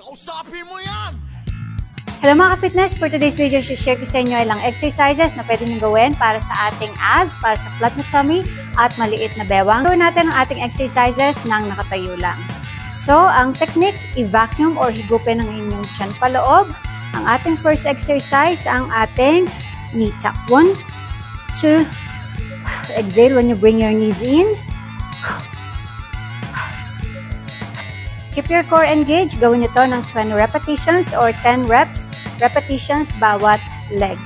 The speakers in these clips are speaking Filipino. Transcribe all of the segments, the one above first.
Kausapin mo yan! Hello mga ka-fitness! For today's video, share ko sa inyo ilang exercises na pwede nyo gawin para sa ating abs, para sa flat na tummy at maliit na bewang. Gawin natin ang ating exercises nang nakatayo lang. So, ang technique, i-vacuum or higupin ang inyong tiyan paloob. Ang ating first exercise, ang ating knee tuck. 1, 2, exhale when you bring your knees in. Keep your core engaged. Gawin nyo to ng 20 repetitions or 10 repetitions bawat leg.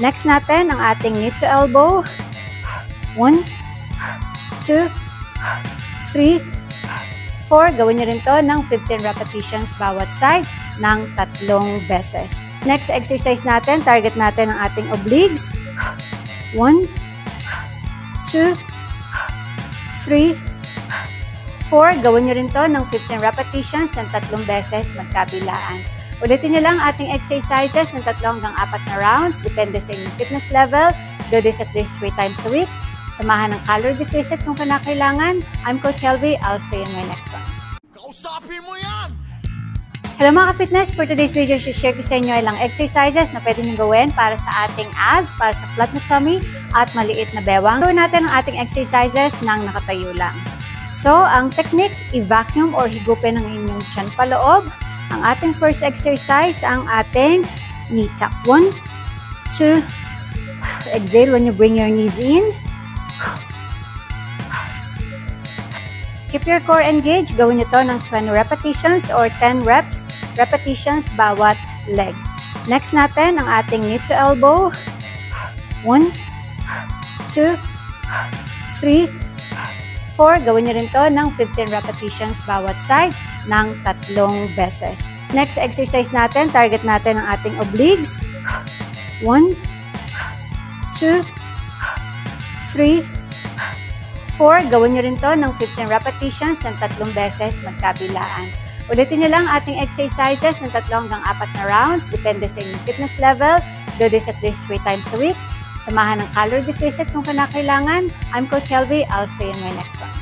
Next natin, ang ating knee to elbow. 1, 2, 3, 4. Gawin nyo rin to ng 15 repetitions bawat side ng 3 beses. Next exercise natin, target natin ang ating obliques. 1, 2, 3, 4. Gawin nyo rin to ng 15 repetitions ng 3 beses magkabilaan. Ulitin nyo lang ating exercises ng 3 hanggang 4 na rounds. Depende sa inyong fitness level. Do this at least 3 times a week. Samahan ng calorie deficit kung kinakailangan. I'm Coach Helby. I'll see you in my next one. Kausapin mo yan! Hello mga ka-fitness! For today's video, share ko sa inyo ilang exercises na pwede nyo gawin para sa ating abs, para sa flat na tummy at maliit na bewang. Gawin natin ang ating exercises nang nakatayo lang. So, ang technique, i-vacuum or higupin ang inyong tiyan paloob. Ang ating first exercise, ang ating knee tuck. 1, 2, exhale when you bring your knees in. Keep your core engaged. Gawin nyo to ng 20 repetitions or 10 repetitions bawat leg. Next natin, ang ating knee to elbow. 1, 2, 3, 4. Gawin nyo rin to ng 15 repetitions bawat side ng 3 beses. Next exercise natin, target natin ang ating obliques. 1, 2, 3, 4. Gawin nyo rin to ng 15 repetitions ng 3 beses magkabilaan. Ulitin nyo lang ating exercises ng 3 hanggang 4 na rounds. Depende sa inyong fitness level. Do this at least 3 times a week. Samahan ng calorie deficit kung kinakailangan. I'm Coach Helby. I'll see you in my next one.